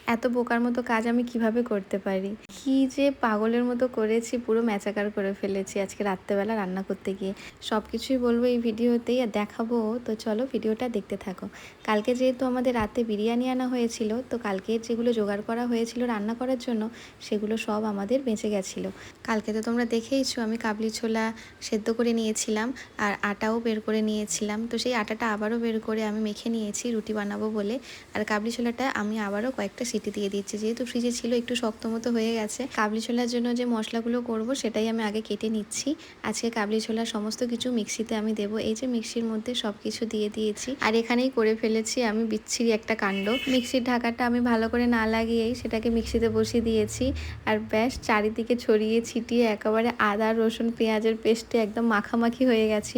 এত বোকার মতো কাজ আমি কিভাবে করতে পারি। কি যে পাগলের মতো করেছি, পুরো ম্যাচাকার করে ফেলেছি আজকে রাত্রেবেলা রান্না করতে গিয়ে। সব কিছুই বলবো এই ভিডিওতেই আর দেখাবো। তো চলো ভিডিওটা দেখতে থাকো। কালকে যেহেতু আমাদের রাতে বিরিয়ানি আনা হয়েছিল, তো কালকে যেগুলো জোগাড় করা হয়েছিল রান্না করার জন্য সেগুলো সব আমাদের বেঁচে গেছিলো। কালকে তো তোমরা দেখেইছো আমি কাবলি ছোলা সেদ্ধ করে নিয়েছিলাম আর আটাও বের করে নিয়েছিলাম। তো সেই আটাটা আবারও বের করে আমি মেখে নিয়েছি রুটি বানাবো বলে। আর কাবলি ছোলাটা আমি আবারও কয়েকটা সিটি দিয়ে দিচ্ছি, যেহেতু ফ্রিজে ছিল একটু শক্ত মতো হয়ে গেছে। কাবলি ছোলার জন্য যে মশলাগুলো করব সেটাই আমি আগে কেটে নিচ্ছি। আজকে কাবলি ছোলার সমস্ত কিছু মিক্সিতে আমি দেবো। এই যে মিক্সির মধ্যে সব কিছু দিয়ে দিয়েছি আর এখানেই করে ফেলেছি আমি বিচ্ছিরি একটা কাণ্ড। মিক্সির ঢাকাটা আমি ভালো করে না লাগিয়েই সেটাকে মিক্সিতে বসিয়ে দিয়েছি আর ব্যাস চারিদিকে ছড়িয়ে ছিটিয়ে একেবারে আদা রসুন পেঁয়াজের পেস্টে একদম মাখামাখি হয়ে গেছি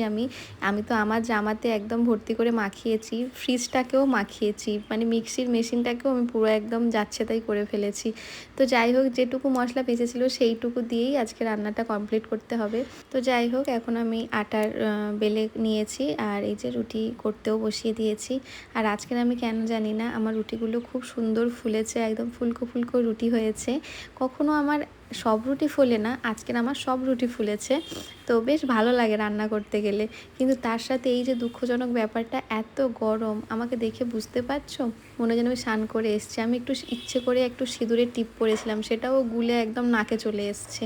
আমি তো আমার জামাতে একদম ভর্তি করে মাখিয়েছি, ফ্রিজটাকেও মাখিয়েছি, মানে মিক্সির মেশিনটাকেও আমি পুরো একদম যাচ্ছে তাই করে ফেলেছি। তো যাই হোক, যেটুকু মশলা বেঁচেছিল সেইটুকু দিয়েই আজকে রান্নাটা কমপ্লিট করতে হবে। তো যাই হোক, এখন আমি আটার বেলে নিয়েছি আর এই যে রুটি করতেও বসিয়ে দিয়েছি। আর আজকের আমি কেন জানি না আমার রুটিগুলো খুব সুন্দর ফুলেছে, একদম ফুলকো ফুলকো রুটি হয়েছে। কখনো আমার সব রুটি ফোলে না, আজকের আমার সব রুটি ফুলেছে। তো বেশ ভালো লাগে রান্না করতে গেলে। কিন্তু তার সাথে এই যে দুঃখজনক ব্যাপারটা, এত গরম, আমাকে দেখে বুঝতে পারছো মনে যেন আমি স্নান করে এসছি। আমি একটু ইচ্ছে করে একটু সিঁদুরের টিপ পরেছিলাম, সেটাও গুলে একদম নাকে চলে এসছে,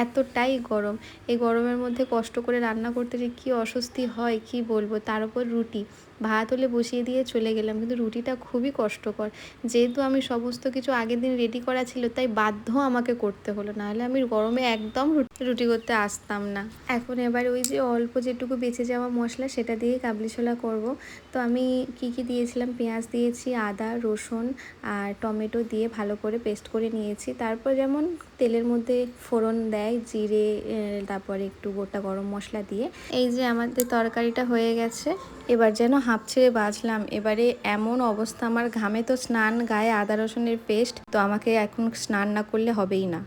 এতটাই গরম। এই গরমের মধ্যে কষ্ট করে রান্না করতে যে কী অস্বস্তি হয় কি বলবো। তার উপর রুটি, ভাত হলে বসিয়ে দিয়ে চলে গেলাম, কিন্তু রুটিটা খুবই কষ্টকর। যেহেতু আমি সমস্ত কিছু আগের দিন রেডি করা ছিল তাই বাধ্য আমাকে করতে হলো, নাহলে আমি গরমে একদম রুটি করতে আসতাম না। এখন এবার ওই যে অল্প যেটুকু বেঁচে যাওয়া মশলা সেটা দিয়ে কাবলি ছোলা করবো। তো আমি কি দিয়েছিলাম, পেঁয়াজ দিয়েছি, আদা রসুন আর টমেটো দিয়ে ভালো করে পেস্ট করে নিয়েছি। তারপর যেমন তেলের মধ্যে ফোড়ন দেয় জিরে, তারপরে একটু গোটা গরম মশলা দিয়ে। এই যে আমাদের তরকারিটা হয়ে গেছে, এবার যেন হাঁপ ছেড়ে বাঁচলাম। এবারে এমন অবস্থা আমার, ঘামে তো স্নান, গায়ে আদা রসুনের পেস্ট, তো আমাকে এখন স্নান না করলে হবেই না।